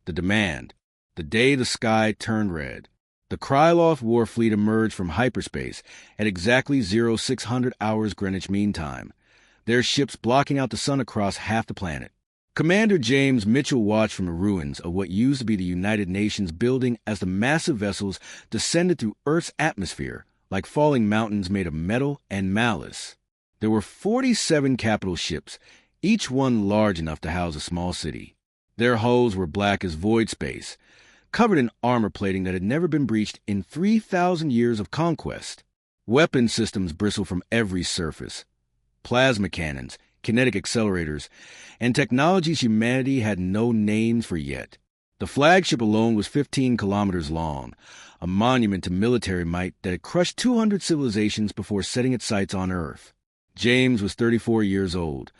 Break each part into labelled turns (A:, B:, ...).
A: The demand. The day the sky turned red. The Krylov war fleet emerged from hyperspace at exactly 0600 hours Greenwich Mean Time, their ships blocking out the sun across half the planet. Commander James Mitchell watched from the ruins of what used to be the United Nations building as the massive vessels descended through Earth's atmosphere like falling mountains made of metal and malice. There were 47 capital ships, each one large enough to house a small city. Their hulls were black as void space, covered in armor plating that had never been breached in 3,000 years of conquest. Weapon systems bristled from every surface. Plasma cannons, kinetic accelerators, and technologies humanity had no names for yet. The flagship alone was 15 kilometers long, a monument to military might that had crushed 200 civilizations before setting its sights on Earth. James was 34 years old,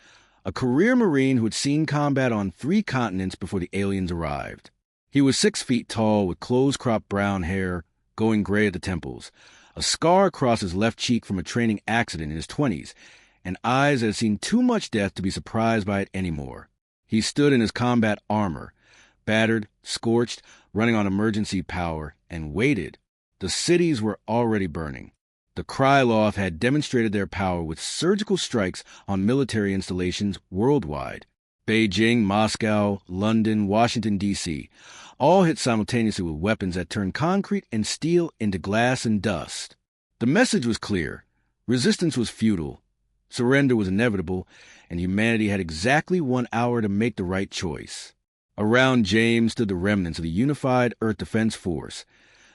A: a career Marine who had seen combat on 3 continents before the aliens arrived. He was 6 feet tall with close-cropped brown hair going gray at the temples, a scar across his left cheek from a training accident in his 20s, and eyes that had seen too much death to be surprised by it anymore. He stood in his combat armor, battered, scorched, running on emergency power, and waited. The cities were already burning. The Krylov had demonstrated their power with surgical strikes on military installations worldwide. Beijing, Moscow, London, Washington, D.C., all hit simultaneously with weapons that turned concrete and steel into glass and dust. The message was clear. Resistance was futile. Surrender was inevitable, and humanity had exactly 1 hour to make the right choice. Around James stood the remnants of the unified Earth Defense Force,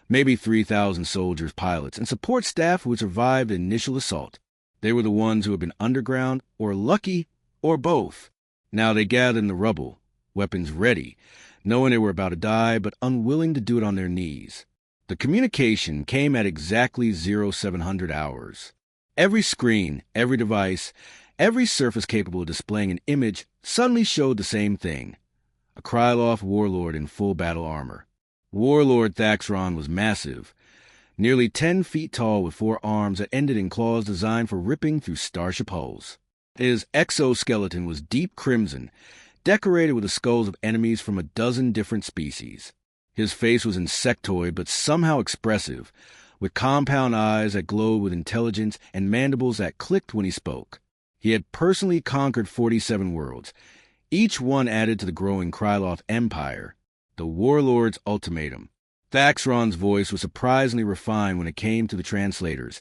A: maybe 3,000 soldiers, pilots, and support staff who had survived the initial assault. They were the ones who had been underground, or lucky, or both. Now they gathered in the rubble, weapons ready, knowing they were about to die, but unwilling to do it on their knees. The communication came at exactly 0700 hours. Every screen, every device, every surface capable of displaying an image suddenly showed the same thing. A Krylov warlord in full battle armor. Warlord Thaxron was massive, nearly 10 feet tall with 4 arms that ended in claws designed for ripping through starship hulls. His exoskeleton was deep crimson, decorated with the skulls of enemies from a dozen different species. His face was insectoid but somehow expressive, with compound eyes that glowed with intelligence and mandibles that clicked when he spoke. He had personally conquered 47 worlds, each one added to the growing Krylov Empire. The warlord's ultimatum. Thaxron's voice was surprisingly refined when it came to the translators,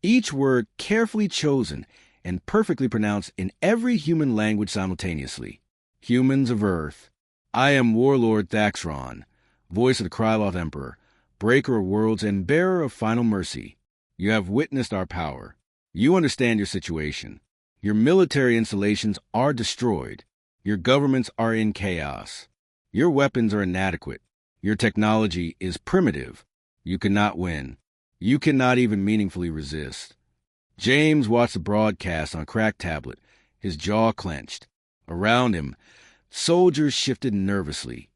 A: each word carefully chosen and perfectly pronounced in every human language simultaneously. Humans of Earth. I am Warlord Thaxron, voice of the Krylov Emperor, breaker of worlds and bearer of final mercy. You have witnessed our power. You understand your situation. Your military installations are destroyed. Your governments are in chaos. Your weapons are inadequate. Your technology is primitive. You cannot win. You cannot even meaningfully resist. James watched the broadcast on a cracked tablet, his jaw clenched. Around him, soldiers shifted nervously,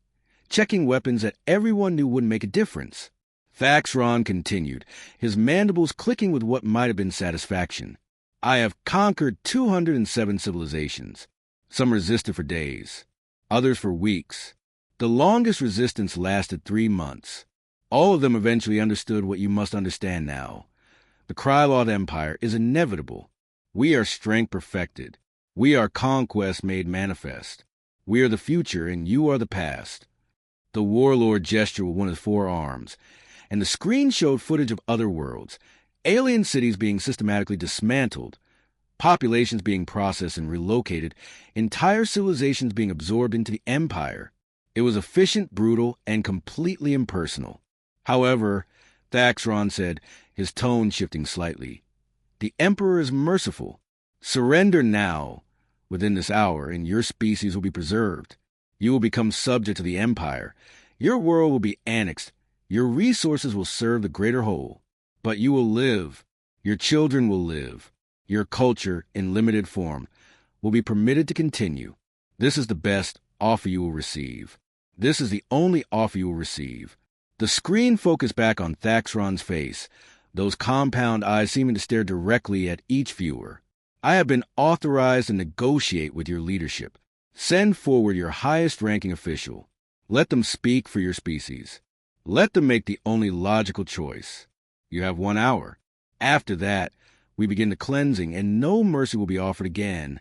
A: checking weapons that everyone knew wouldn't make a difference. Thaxron continued, his mandibles clicking with what might have been satisfaction. I have conquered 207 civilizations. Some resisted for days, others for weeks. The longest resistance lasted 3 months. All of them eventually understood what you must understand now. The Krylov Empire is inevitable. We are strength perfected. We are conquest made manifest. We are the future, and you are the past. The warlord gestured with one of his 4 arms, and the screen showed footage of other worlds, alien cities being systematically dismantled, populations being processed and relocated, entire civilizations being absorbed into the empire. It was efficient, brutal, and completely impersonal. However, Thaxron said, his tone shifting slightly, the Emperor is merciful. Surrender now. Within this hour, and your species will be preserved. You will become subject to the Empire. Your world will be annexed. Your resources will serve the greater whole. But you will live. Your children will live. Your culture, in limited form, will be permitted to continue. This is the best offer you will receive. This is the only offer you will receive. The screen focused back on Thaxron's face, those compound eyes seeming to stare directly at each viewer. I have been authorized to negotiate with your leadership. Send forward your highest-ranking official. Let them speak for your species. Let them make the only logical choice. You have 1 hour. After that, we begin the cleansing, and no mercy will be offered again.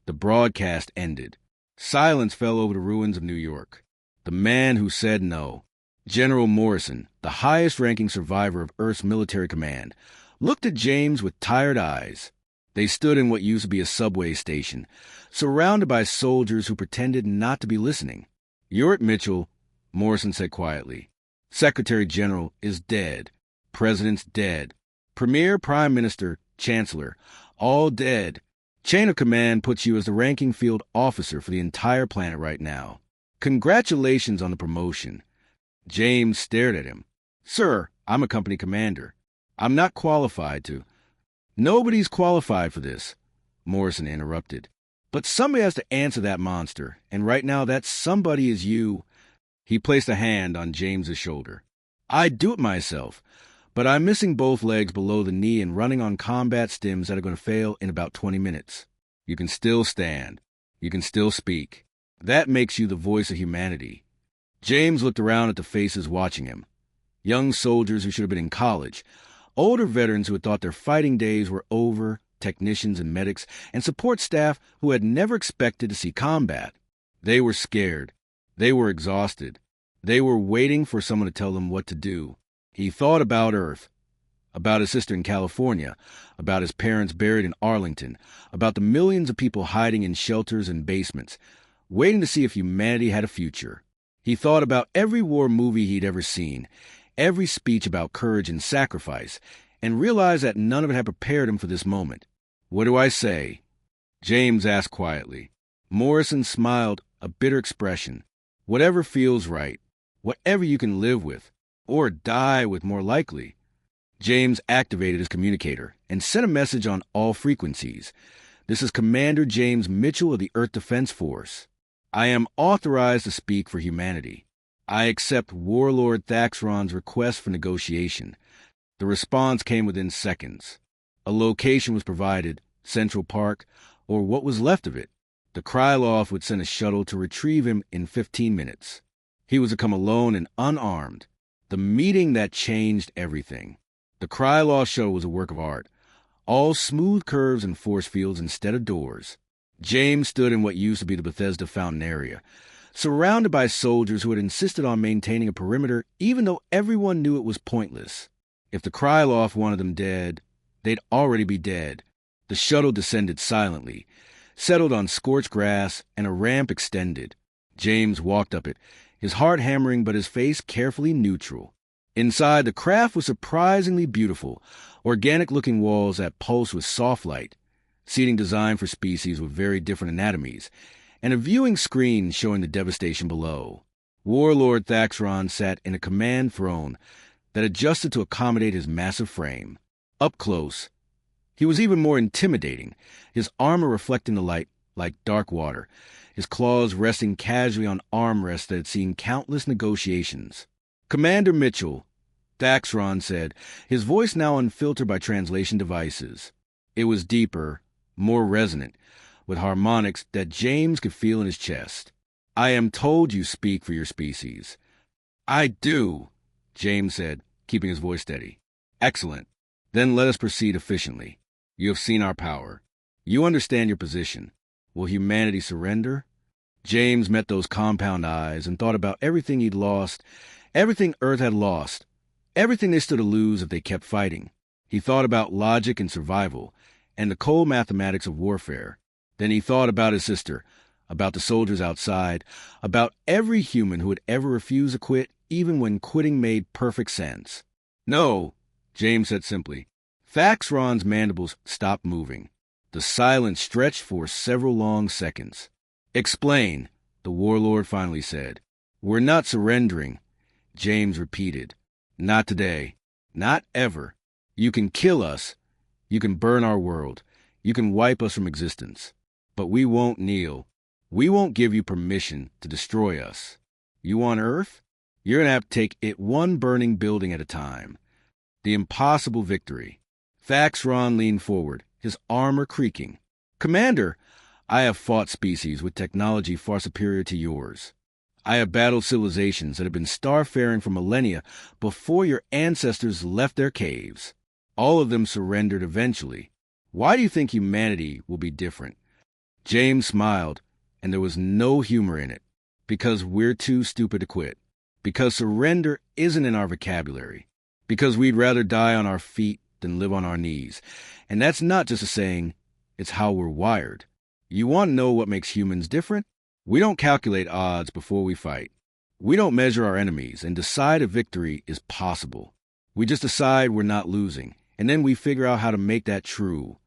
A: The broadcast ended. Silence fell over the ruins of New York. The man who said no, General Morrison, the highest-ranking survivor of Earth's military command, looked at James with tired eyes. They stood in what used to be a subway station, surrounded by soldiers who pretended not to be listening. "You're at Mitchell," Morrison said quietly. "Secretary General is dead. President's dead. Premier, Prime Minister, Chancellor, all dead. Chain of command puts you as the ranking field officer for the entire planet right now. Congratulations on the promotion." James stared at him. "Sir, I'm a company commander. I'm not qualified to—" "Nobody's qualified for this," Morrison interrupted. "But somebody has to answer that monster, and right now that somebody is you." He placed a hand on James's shoulder. "I'd do it myself, but I'm missing both legs below the knee and running on combat stims that are going to fail in about 20 minutes. You can still stand. You can still speak. That makes you the voice of humanity." James looked around at the faces watching him. Young soldiers who should have been in college, older veterans who had thought their fighting days were over, technicians and medics, and support staff who had never expected to see combat. They were scared. They were exhausted. They were waiting for someone to tell them what to do. He thought about Earth, about his sister in California, about his parents buried in Arlington, about the millions of people hiding in shelters and basements, waiting to see if humanity had a future. He thought about every war movie he'd ever seen, every speech about courage and sacrifice, and realized that none of it had prepared him for this moment. "What do I say?" James asked quietly. Morrison smiled, a bitter expression. "Whatever feels right. Whatever you can live with. Or die with, more likely." James activated his communicator and sent a message on all frequencies. "This is Commander James Mitchell of the Earth Defense Force. I am authorized to speak for humanity. I accept Warlord Thaxron's request for negotiation." The response came within seconds. A location was provided, Central Park, or what was left of it. The Krylov would send a shuttle to retrieve him in 15 minutes. He was to come alone and unarmed. The meeting that changed everything. The Krylov shuttle was a work of art. All smooth curves and force fields instead of doors. James stood in what used to be the Bethesda Fountain area, surrounded by soldiers who had insisted on maintaining a perimeter even though everyone knew it was pointless. If the Krylov wanted them dead, they'd already be dead. The shuttle descended silently, settled on scorched grass, and a ramp extended. James walked up it, his heart hammering but his face carefully neutral. Inside, the craft was surprisingly beautiful, organic-looking walls that pulsed with soft light, seating designed for species with very different anatomies, and a viewing screen showing the devastation below. Warlord Thaxron sat in a command throne that adjusted to accommodate his massive frame. Up close, he was even more intimidating, his armor reflecting the light like dark water, his claws resting casually on armrests that had seen countless negotiations. "Commander Mitchell," Thaxron said, his voice now unfiltered by translation devices. It was deeper, more resonant, with harmonics that James could feel in his chest. "I am told you speak for your species." "I do," James said, keeping his voice steady. "Excellent. Then let us proceed efficiently. You have seen our power. You understand your position. Will humanity surrender?" James met those compound eyes and thought about everything he'd lost, everything Earth had lost, everything they stood to lose if they kept fighting. He thought about logic and survival, and the cold mathematics of warfare. Then he thought about his sister, about the soldiers outside, about every human who had ever refused to quit, even when quitting made perfect sense. "No," James said simply. Thaxron's mandibles stopped moving. The silence stretched for several long seconds. "Explain," the warlord finally said. "We're not surrendering," James repeated. "Not today. Not ever. You can kill us. You can burn our world. You can wipe us from existence. But we won't kneel. We won't give you permission to destroy us. You want Earth? You're going to have to take it one burning building at a time. The impossible victory." Thaxron leaned forward, his armor creaking. "Commander, I have fought species with technology far superior to yours. I have battled civilizations that have been starfaring for millennia before your ancestors left their caves. All of them surrendered eventually. Why do you think humanity will be different?" James smiled, and there was no humor in it. Because we're too stupid to quit. Because surrender isn't in our vocabulary. Because we'd rather die on our feet than live on our knees. And that's not just a saying, it's how we're wired. You want to know what makes humans different? We don't calculate odds before we fight. We don't measure our enemies and decide a victory is possible. We just decide we're not losing, and then we figure out how to make that true.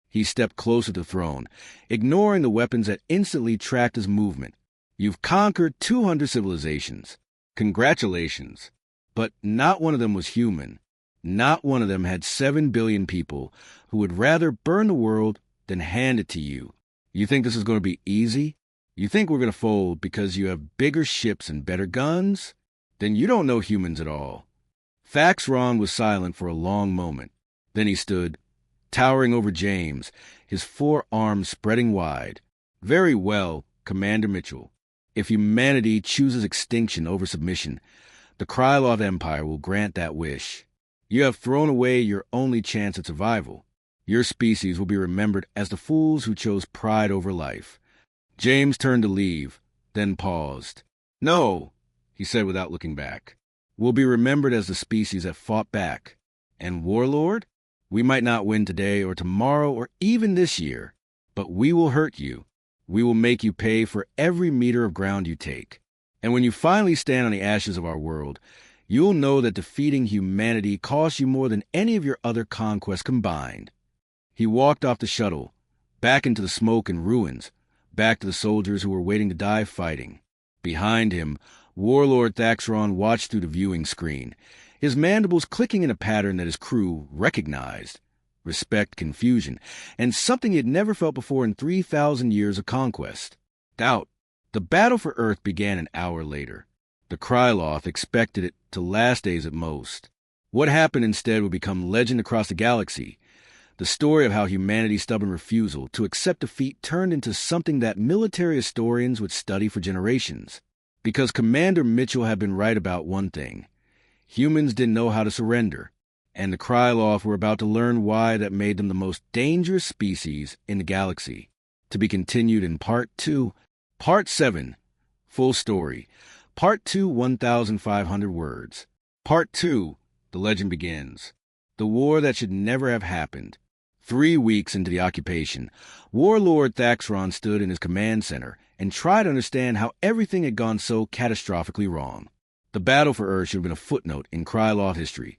A: He stepped closer to the throne, ignoring the weapons that instantly tracked his movement. "You've conquered 200 civilizations. Congratulations. But not one of them was human. Not one of them had 7 billion people who would rather burn the world than hand it to you. You think this is going to be easy? You think we're going to fold because you have bigger ships and better guns? Then you don't know humans at all." Thaxron was silent for a long moment. Then he stood, towering over James, his 4 arms spreading wide. "Very well, Commander Mitchell. If humanity chooses extinction over submission, the Krylov Empire will grant that wish. You have thrown away your only chance at survival. Your species will be remembered as the fools who chose pride over life." James turned to leave, then paused. "No," he said without looking back. "We'll be remembered as the species that fought back. And Warlord? We might not win today or tomorrow or even this year, but we will hurt you. We will make you pay for every meter of ground you take. And when you finally stand on the ashes of our world, you'll know that defeating humanity cost you more than any of your other conquests combined." He walked off the shuttle, back into the smoke and ruins, back to the soldiers who were waiting to die fighting. Behind him, Warlord Thaxron watched through the viewing screen, his mandibles clicking in a pattern that his crew recognized. Respect, confusion, and something he had never felt before in 3,000 years of conquest. Doubt. The battle for Earth began an hour later. The Kryloth expected it to last days at most. What happened instead would become legend across the galaxy. The story of how humanity's stubborn refusal to accept defeat turned into something that military historians would study for generations. Because Commander Mitchell had been right about one thing. Humans didn't know how to surrender. And the Kryloth were about to learn why that made them the most dangerous species in the galaxy. To be continued in Part 2. Part 7. Full story. Part 2, 1,500 words. Part 2. The legend begins. The war that should never have happened. 3 weeks into the occupation, Warlord Thaxron stood in his command center and tried to understand how everything had gone so catastrophically wrong. The battle for Earth should have been a footnote in Kryloth history.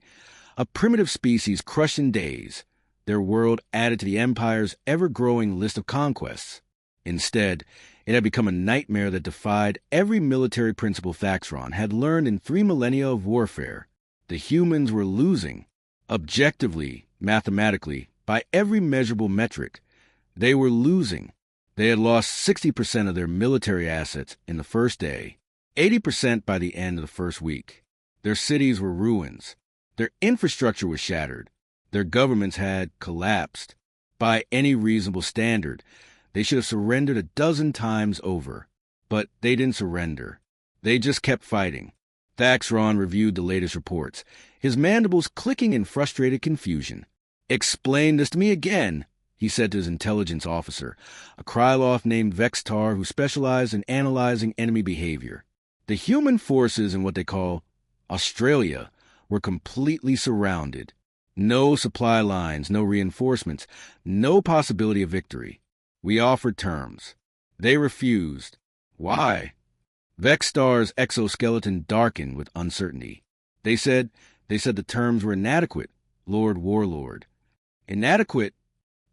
A: A primitive species crushed in days, their world added to the Empire's ever-growing list of conquests. Instead, it had become a nightmare that defied every military principle Thaxron had learned in 3 millennia of warfare. The humans were losing. Objectively, mathematically, by every measurable metric, they were losing. They had lost 60% of their military assets in the first day, 80% by the end of the first week. Their cities were ruins. Their infrastructure was shattered. Their governments had collapsed. By any reasonable standard, they should have surrendered a dozen times over. But they didn't surrender. They just kept fighting. Thaxron reviewed the latest reports, his mandibles clicking in frustrated confusion. "Explain this to me again," he said to his intelligence officer, a Kryloth named Vextar who specialized in analyzing enemy behavior. The human forces in what they call Australia were completely surrounded. No supply lines, no reinforcements, no possibility of victory. We offered terms. They refused. Why? Vextar's exoskeleton darkened with uncertainty. They said the terms were inadequate, Lord Warlord. Inadequate?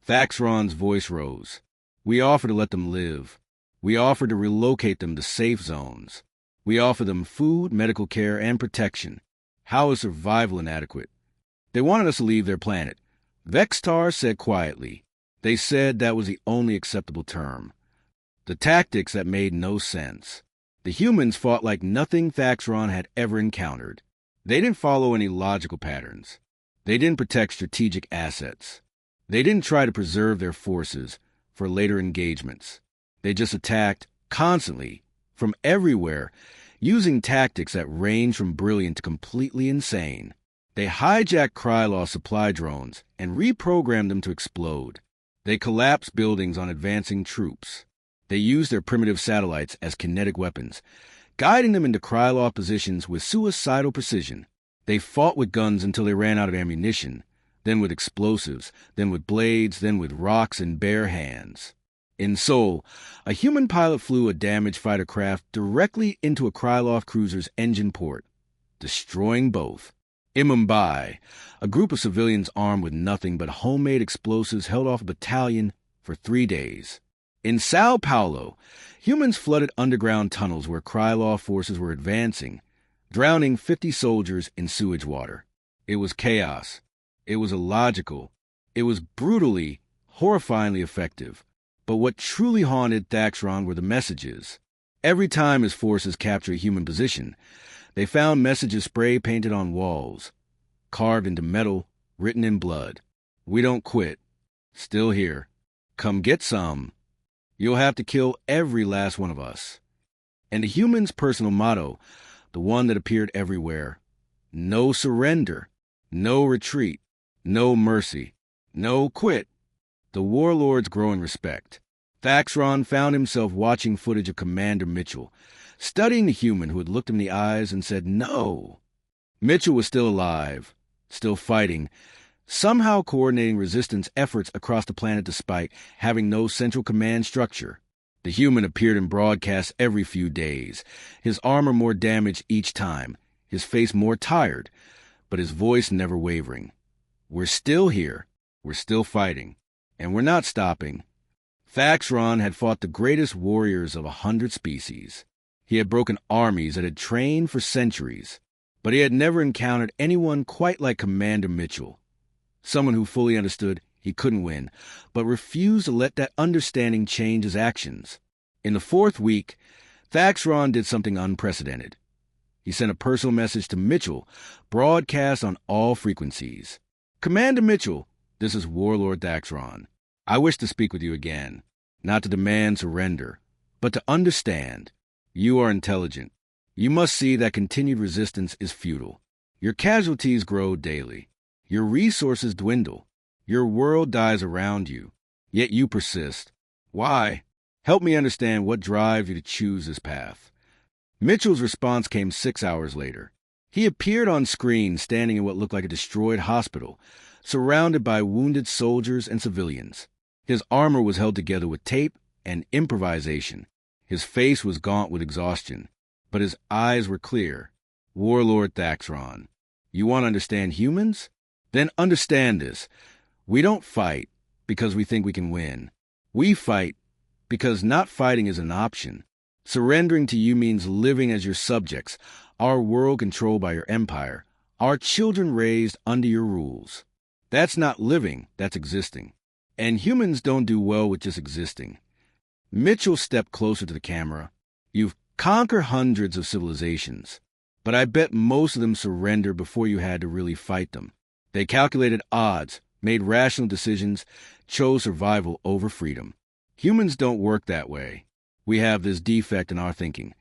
A: Thaxron's voice rose. We offer to let them live. We offer to relocate them to safe zones. We offer them food, medical care, and protection. How is survival inadequate? They wanted us to leave their planet. Vextar said quietly. They said that was the only acceptable term. The tactics that made no sense. The humans fought like nothing Thaxron had ever encountered. They didn't follow any logical patterns. They didn't protect strategic assets. They didn't try to preserve their forces for later engagements. They just attacked constantly, from everywhere, using tactics that range from brilliant to completely insane. They hijacked Krylov supply drones and reprogrammed them to explode. They collapsed buildings on advancing troops. They used their primitive satellites as kinetic weapons, guiding them into Krylov positions with suicidal precision. They fought with guns until they ran out of ammunition, then with explosives, then with blades, then with rocks and bare hands. In Seoul, a human pilot flew a damaged fighter craft directly into a Krylov cruiser's engine port, destroying both. In Mumbai, a group of civilians armed with nothing but homemade explosives held off a battalion for 3 days. In Sao Paulo, humans flooded underground tunnels where Krylov forces were advancing, drowning 50 soldiers in sewage water. It was chaos. It was illogical. It was brutally, horrifyingly effective. But what truly haunted Thaxron were the messages. Every time his forces captured a human position, they found messages spray-painted on walls, carved into metal, written in blood. We don't quit. Still here. Come get some. You'll have to kill every last one of us. And the human's personal motto, the one that appeared everywhere: no surrender, no retreat, no mercy, no quit. The warlord's growing respect. Thaxron found himself watching footage of Commander Mitchell, studying the human who had looked him in the eyes and said no. Mitchell was still alive, still fighting, somehow coordinating resistance efforts across the planet despite having no central command structure. The human appeared in broadcasts every few days, his armor more damaged each time, his face more tired, but his voice never wavering. We're still here, we're still fighting, and we're not stopping. Thaxron had fought the greatest warriors of 100 species. He had broken armies that had trained for centuries, but he had never encountered anyone quite like Commander Mitchell, someone who fully understood he couldn't win, but refused to let that understanding change his actions. In the 4th week, Thaxron did something unprecedented. He sent a personal message to Mitchell, broadcast on all frequencies. Commander Mitchell, this is Warlord Thaxron. I wish to speak with you again, not to demand surrender, but to understand. You are intelligent. You must see that continued resistance is futile. Your casualties grow daily. Your resources dwindle. Your world dies around you, yet you persist. Why? Help me understand what drives you to choose this path. Mitchell's response came 6 hours later. He appeared on screen standing in what looked like a destroyed hospital, surrounded by wounded soldiers and civilians. His armor was held together with tape and improvisation. His face was gaunt with exhaustion, but his eyes were clear. Warlord Thaxron, you want to understand humans? Then understand this. We don't fight because we think we can win. We fight because not fighting is an option. Surrendering to you means living as your subjects, our world controlled by your empire, our children raised under your rules. That's not living, that's existing. And humans don't do well with just existing. Mitchell stepped closer to the camera. You've conquered hundreds of civilizations, but I bet most of them surrendered before you had to really fight them. They calculated odds, made rational decisions, chose survival over freedom. Humans don't work that way. We have this defect in our thinking.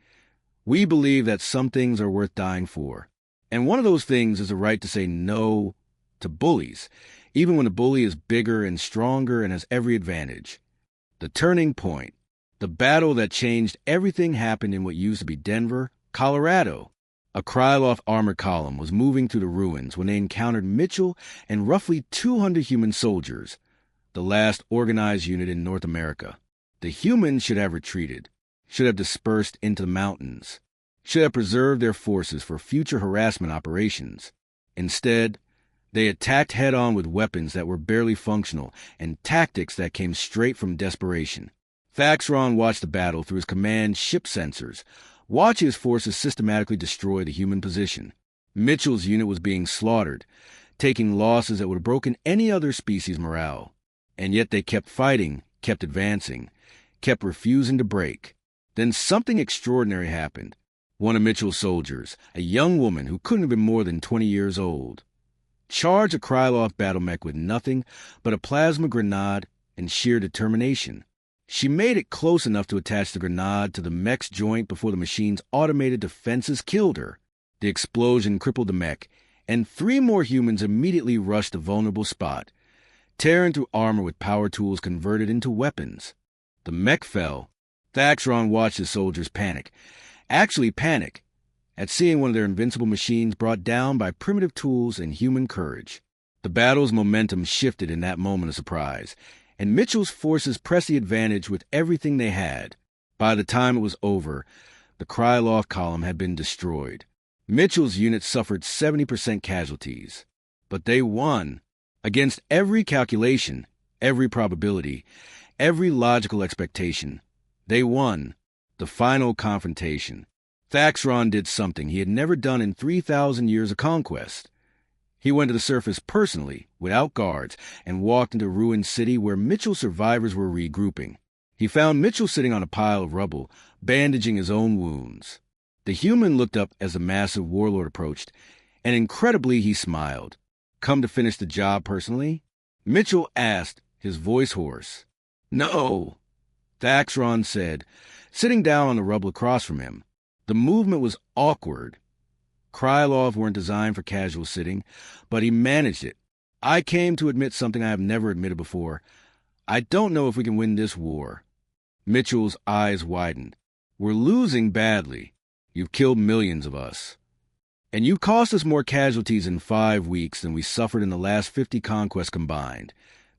A: We believe that some things are worth dying for. And one of those things is the right to say no to bullies, even when the bully is bigger and stronger and has every advantage. The turning point, the battle that changed everything, happened in what used to be Denver, Colorado. A Krylov armored column was moving through the ruins when they encountered Mitchell and roughly 200 human soldiers, the last organized unit in North America. The humans should have retreated, should have dispersed into the mountains, should have preserved their forces for future harassment operations. Instead, they attacked head-on with weapons that were barely functional and tactics that came straight from desperation. Thaxron watched the battle through his command ship sensors, watching his forces systematically destroy the human position. Mitchell's unit was being slaughtered, taking losses that would have broken any other species' morale. And yet they kept fighting, kept advancing, kept refusing to break. Then something extraordinary happened. One of Mitchell's soldiers, a young woman who couldn't have been more than 20 years old, charged a Krylov battle mech with nothing but a plasma grenade and sheer determination. She made it close enough to attach the grenade to the mech's joint before the machine's automated defenses killed her. The explosion crippled the mech, and 3 more humans immediately rushed the vulnerable spot, tearing through armor with power tools converted into weapons. The mech fell. Thaxron watched his soldiers panic. Actually panic at seeing one of their invincible machines brought down by primitive tools and human courage. The battle's momentum shifted in that moment of surprise, and Mitchell's forces pressed the advantage with everything they had. By the time it was over, the Krylov column had been destroyed. Mitchell's unit suffered 70% casualties. But they won. Against every calculation, every probability, every logical expectation, they won. The final confrontation. Thaxron did something he had never done in 3,000 years of conquest. He went to the surface personally, without guards, and walked into a ruined city where Mitchell's survivors were regrouping. He found Mitchell sitting on a pile of rubble, bandaging his own wounds. The human looked up as the massive warlord approached, and incredibly he smiled. "Come to finish the job personally?" Mitchell asked, his voice hoarse. "No," Thaxron said, sitting down on the rubble across from him. The movement was awkward. Krylov weren't designed for casual sitting, but he managed it. "I came to admit something I have never admitted before. I don't know if we can win this war." Mitchell's eyes widened. "We're losing badly. You've killed millions of us. And you cost us more casualties in 5 weeks than we suffered in the last 50 conquests combined,"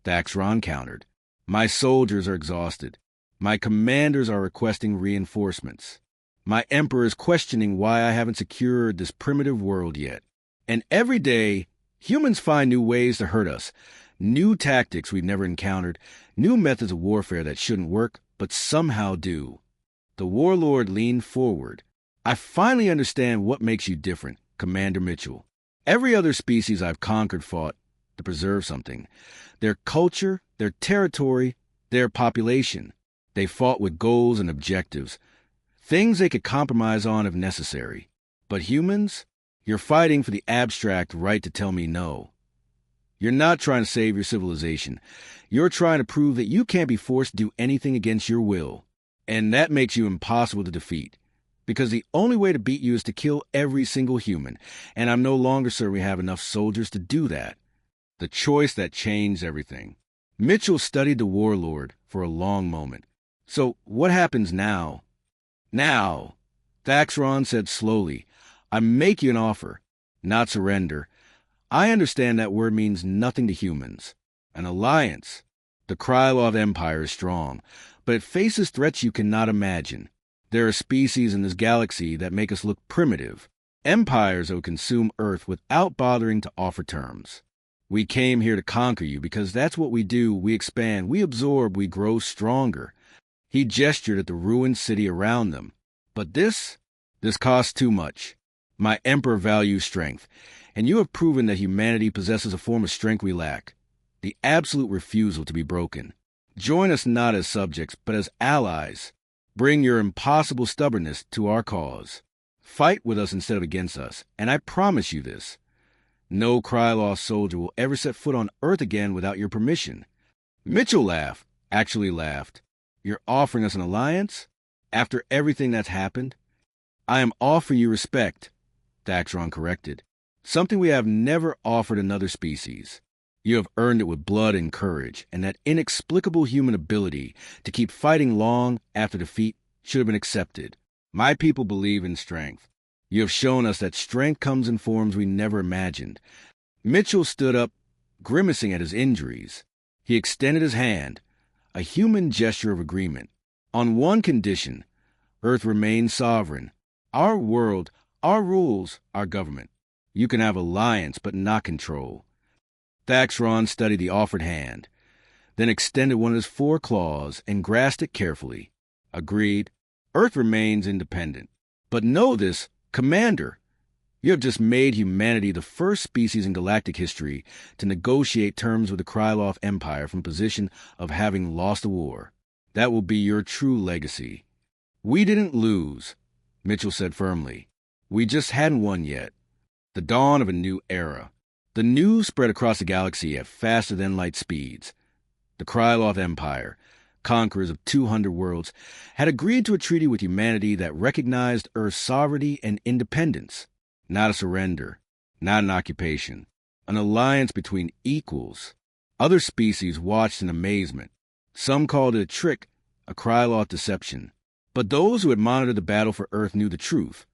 A: Thaxron countered. "My soldiers are exhausted. My commanders are requesting reinforcements. My emperor is questioning why I haven't secured this primitive world yet. And every day, humans find new ways to hurt us, new tactics we've never encountered, new methods of warfare that shouldn't work, but somehow do." The warlord leaned forward. "I finally understand what makes you different, Commander Mitchell. Every other species I've conquered fought to preserve something. Their culture, their territory, their population. They fought with goals and objectives, things they could compromise on if necessary. But humans, you're fighting for the abstract right to tell me no. You're not trying to save your civilization. You're trying to prove that you can't be forced to do anything against your will. And that makes you impossible to defeat. Because the only way to beat you is to kill every single human, and I'm no longer certain we have enough soldiers to do that." The choice that changed everything. Mitchell studied the warlord for a long moment. "So what happens now?" "Now," Thaxron said slowly, "I make you an offer, not surrender. I understand that word means nothing to humans. An alliance. The Krylov Empire is strong, but it faces threats you cannot imagine. There are species in this galaxy that make us look primitive, empires that would consume Earth without bothering to offer terms. We came here to conquer you because that's what we do. We expand, we absorb, we grow stronger." He gestured at the ruined city around them. "But this costs too much. My emperor values strength, and you have proven that humanity possesses a form of strength we lack, the absolute refusal to be broken. Join us not as subjects, but as allies. Bring your impossible stubbornness to our cause. Fight with us instead of against us, and I promise you this. No Krylov soldier will ever set foot on Earth again without your permission." Mitchell laughed, actually laughed. "You're offering us an alliance? After everything that's happened?" "I am offering you respect," Thaxron corrected. "Something we have never offered another species. You have earned it with blood and courage, and that inexplicable human ability to keep fighting long after defeat should have been accepted. My people believe in strength. You have shown us that strength comes in forms we never imagined." Mitchell stood up, grimacing at his injuries. He extended his hand, a human gesture of agreement. "On one condition, Earth remains sovereign. Our world, our rules, our government. You can have alliance, but not control." Thaxron studied the offered hand, then extended one of his 4 claws and grasped it carefully. "Agreed. Earth remains independent. But know this, Commander, you have just made humanity the first species in galactic history to negotiate terms with the Krylov Empire from a position of having lost a war. That will be your true legacy." "We didn't lose," Mitchell said firmly. "We just hadn't won yet. The dawn of a new era. The news spread across the galaxy at faster-than-light speeds. The Krylov Empire, conquerors of 200 worlds, had agreed to a treaty with humanity that recognized Earth's sovereignty and independence. Not a surrender, not an occupation, an alliance between equals. Other species watched in amazement. Some called it a trick, a Krylov deception. But those who had monitored the battle for Earth knew the truth.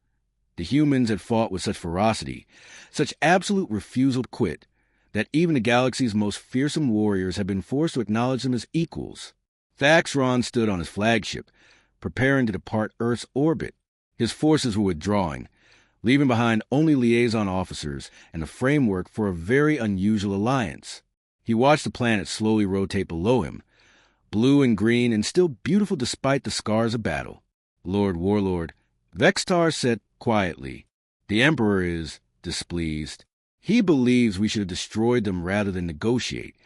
A: The humans had fought with such ferocity, such absolute refusal to quit, that even the galaxy's most fearsome warriors had been forced to acknowledge them as equals. Thaxron stood on his flagship, preparing to depart Earth's orbit. His forces were withdrawing, leaving behind only liaison officers and the framework for a very unusual alliance. He watched the planet slowly rotate below him, blue and green and still beautiful despite the scars of battle. Lord Warlord, Vextar said quietly, the Emperor is displeased. He believes we should have destroyed them rather than negotiate.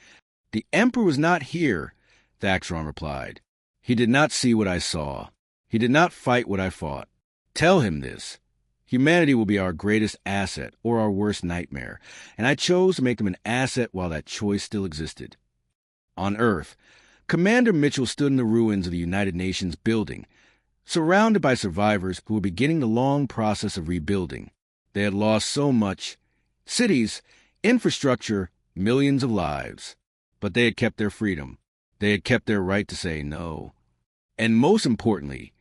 A: The Emperor was not here, Thaxron replied. He did not see what I saw. He did not fight what I fought. Tell him this. Humanity will be our greatest asset or our worst nightmare, and I chose to make them an asset while that choice still existed. On Earth, Commander Mitchell stood in the ruins of the United Nations building, surrounded by survivors who were beginning the long process of rebuilding. They had lost so much: cities, infrastructure, millions of lives. But they had kept their freedom. They had kept their right to say no. And most importantly,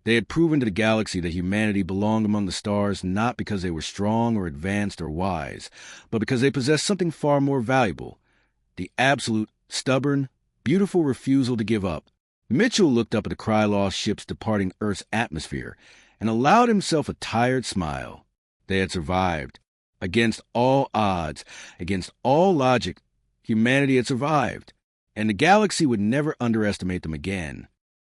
A: they had proven to the galaxy that humanity belonged among the stars not because they were strong or advanced or wise, but because they possessed something far more valuable: the absolute, stubborn, beautiful refusal to give up. Mitchell looked up at the Krylov ships departing Earth's atmosphere and allowed himself a tired smile. They had survived. Against all odds, against all logic, humanity had survived, and the galaxy would never underestimate them again.